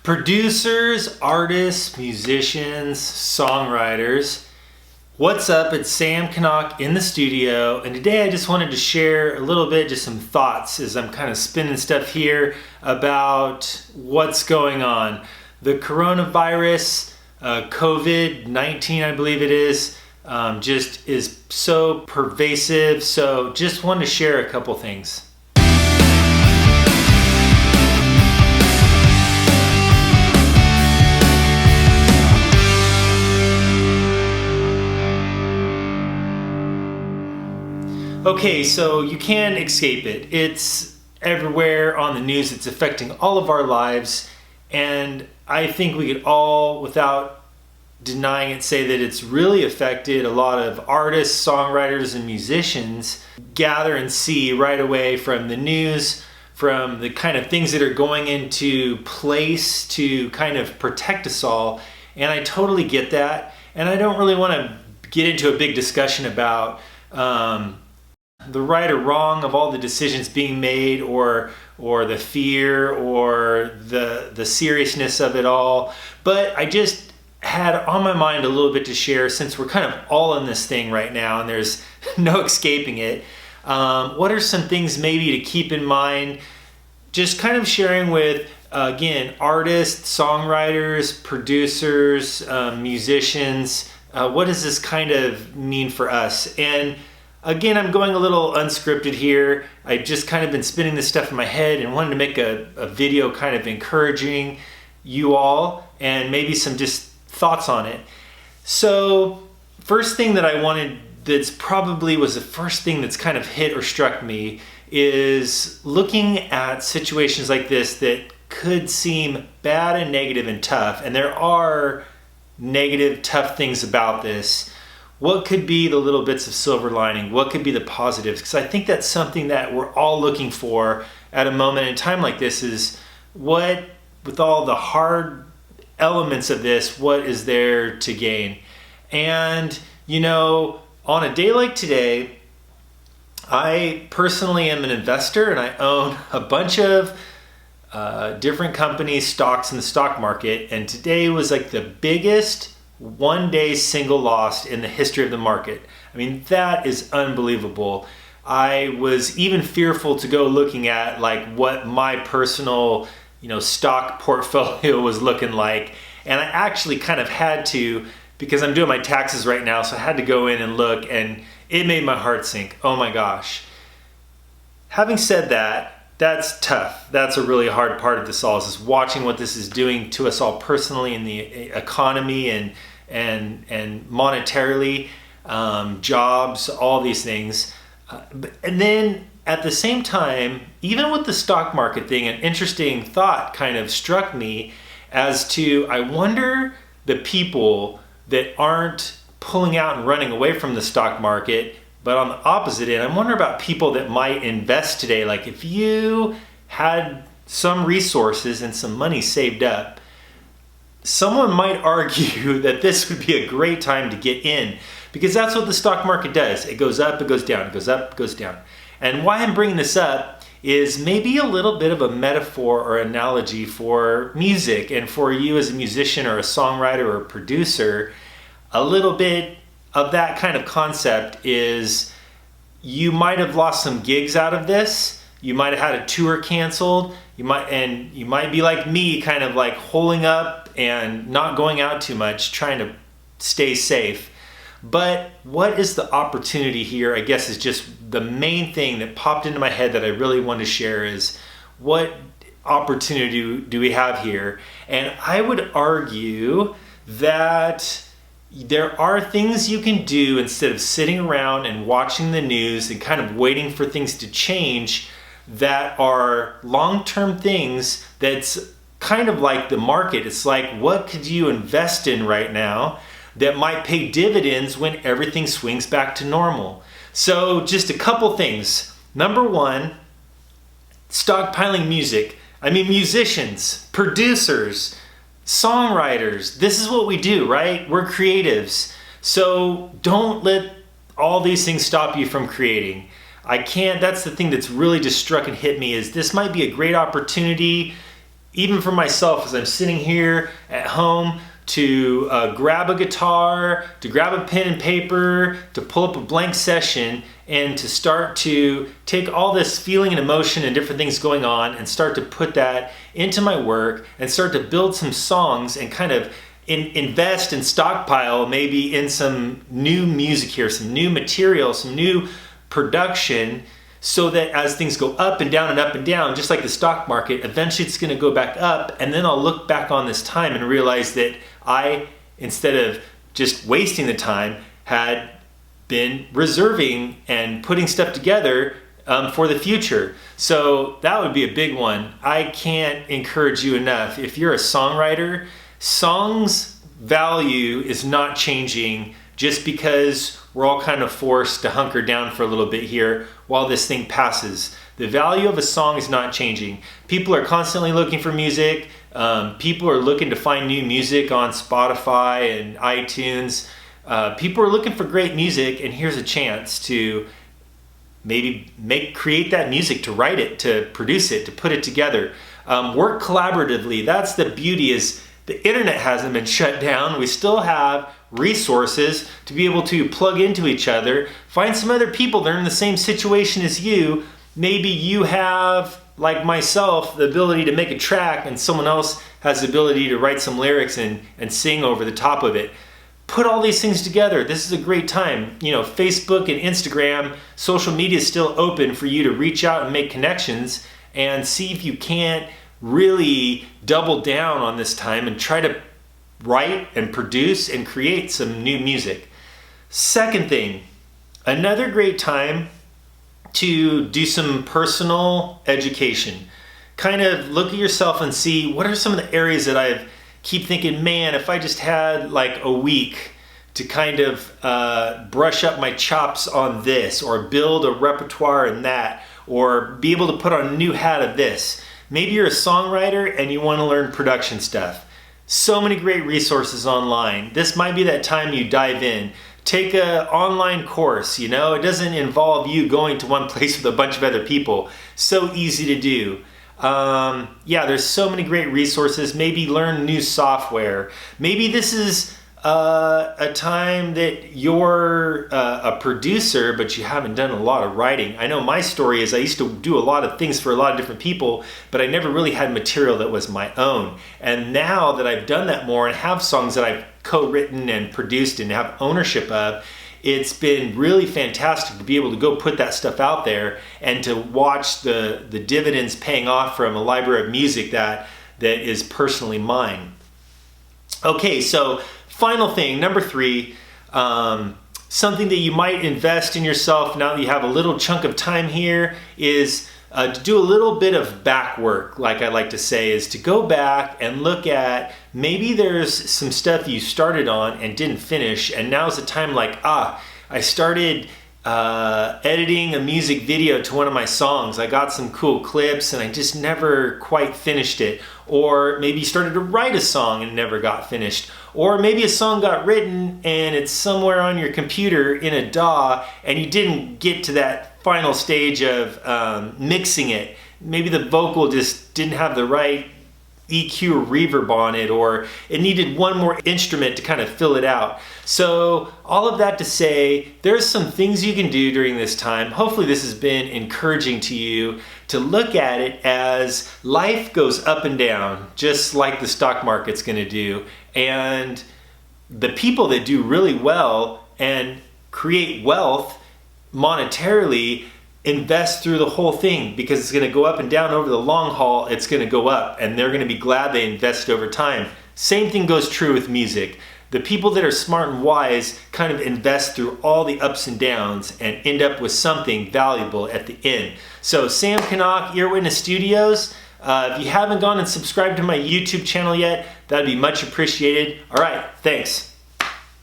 Producers, artists, musicians, songwriters. What's up? It's Sam Knaak in the studio, and today I just wanted to share a little bit, just some thoughts as I'm kind of spinning stuff here about what's going on. The coronavirus, COVID-19, I believe it is, just is so pervasive. So just wanted to share a couple things. Okay, so you can't escape it. It's everywhere on the news. It's affecting all of our lives. And I think we could all, without denying it, say that it's really affected a lot of artists, songwriters, and musicians. Gather and see right away from the news, from the kind of things that are going into place to kind of protect us all. And I totally get that. And I don't really want to get into a big discussion about the right or wrong of all the decisions being made, or the fear, or the seriousness of it all. But I just had on my mind a little bit to share, since we're kind of all in this thing right now and there's no escaping it. What are some things maybe to keep in mind? Just kind of sharing with, again, artists, songwriters, producers, musicians. What does this kind of mean for us? And again, I'm going a little unscripted here. I've just kind of been spinning this stuff in my head and wanted to make a video kind of encouraging you all and maybe some just thoughts on it. So first thing that I wanted, that's probably was the first thing that's kind of hit or struck me, is looking at situations like this that could seem bad and negative and tough. And there are negative, tough things about this. What could be the little bits of silver lining? What could be the positives? Because I think that's something that we're all looking for at a moment in time like this, is what, with all the hard elements of this, what is there to gain? And, you know, on a day like today, I personally am an investor and I own a bunch of different companies, stocks in the stock market. And today was like the biggest one-day single loss in the history of the market. I mean, that is unbelievable. I was even fearful to go looking at like what my personal, stock portfolio was looking like. And I actually kind of had to, because I'm doing my taxes right now, so I had to go in and look, and it made my heart sink. Oh my gosh. Having said that, that's tough. That's a really hard part of this all, is watching what this is doing to us all personally in the economy and monetarily, jobs, all these things. And then at the same time, even with the stock market thing, an interesting thought kind of struck me as to, I wonder the people that aren't pulling out and running away from the stock market, but on the opposite end, I wonder about people that might invest today. Like if you had some resources and some money saved up, someone might argue that this would be a great time to get in, because that's what the stock market does. It goes up, it goes down, it goes up, it goes down. And why I'm bringing this up is maybe a little bit of a metaphor or analogy for music, and for you as a musician or a songwriter or a producer. A little bit of that kind of concept is, you might have lost some gigs out of this. You might have had a tour canceled. You might be like me, kind of like holding up and not going out too much, trying to stay safe. But what is the opportunity here, I guess, is just the main thing that popped into my head that I really want to share, is what opportunity do we have here? And I would argue that there are things you can do instead of sitting around and watching the news and kind of waiting for things to change, that are long-term things. That's kind of like the market. It's like, what could you invest in right now that might pay dividends when everything swings back to normal? So just a couple things. Number one, stockpiling music. I mean, musicians, producers, songwriters, this is what we do, right? We're creatives. So don't let all these things stop you from creating. That's the thing that's really just struck and hit me, is this might be a great opportunity even for myself, as I'm sitting here at home, to grab a guitar, to grab a pen and paper, to pull up a blank session, and to start to take all this feeling and emotion and different things going on and start to put that into my work and start to build some songs and kind of invest and stockpile maybe in some new music here, some new material, some new production, so that as things go up and down and up and down, just like the stock market, eventually it's going to go back up, and then I'll look back on this time and realize that I, instead of just wasting the time, had been reserving and putting stuff together for the future. So that would be a big one. I can't encourage you enough. If you're a songwriter, songs value is not changing just because we're all kind of forced to hunker down for a little bit here while this thing passes. The value of a song is not changing. People are constantly looking for music. People are looking to find new music on Spotify and iTunes. People are looking for great music, and here's a chance to maybe create that music, to write it, to produce it, to put it together. Work collaboratively. That's the beauty, is the internet hasn't been shut down. We still have resources to be able to plug into each other, find some other people that are in the same situation as you. Maybe you have, like myself, the ability to make a track, and someone else has the ability to write some lyrics and sing over the top of it. Put all these things together. This is a great time. You know, Facebook and Instagram, social media is still open for you to reach out and make connections and see if you can't really double down on this time and try to write and produce and create some new music. Second thing, another great time to do some personal education. Kind of look at yourself and see what are some of the areas that I keep thinking, man, if I just had like a week to kind of brush up my chops on this, or build a repertoire in that, or be able to put on a new hat of this. Maybe you're a songwriter and you want to learn production stuff. So many great resources online. This might be that time you dive in. Take an online course, it doesn't involve you going to one place with a bunch of other people. So easy to do. There's so many great resources. Maybe learn new software. Maybe this is a time that you're a producer, but you haven't done a lot of writing. I know my story is I used to do a lot of things for a lot of different people, but I never really had material that was my own. And now that I've done that more and have songs that I've co-written and produced and have ownership of, it's been really fantastic to be able to go put that stuff out there and to watch the dividends paying off from a library of music that is personally mine. Okay, so final thing, number 3, something that you might invest in yourself now that you have a little chunk of time here is to do a little bit of back work, like I like to say, is to go back and look at maybe there's some stuff you started on and didn't finish, and now's the time I started editing a music video to one of my songs. I got some cool clips and I just never quite finished it. Or maybe you started to write a song and never got finished. Or maybe a song got written and it's somewhere on your computer in a DAW and you didn't get to that final stage of mixing it. Maybe the vocal just didn't have the right EQ or reverb on it, or it needed one more instrument to kind of fill it out. So all of that to say, there's some things you can do during this time. Hopefully this has been encouraging to you to look at it as life goes up and down, just like the stock market's going to do. And the people that do really well and create wealth monetarily invest through the whole thing, because it's going to go up and down over the long haul. It's going to go up, and they're going to be glad they invested over time. Same thing goes true with music. The people that are smart and wise kind of invest through all the ups and downs and end up with something valuable at the end. So Sam Knaak, Ear Witness Studios. If you haven't gone and subscribed to my YouTube channel yet, that'd be much appreciated. All right, thanks.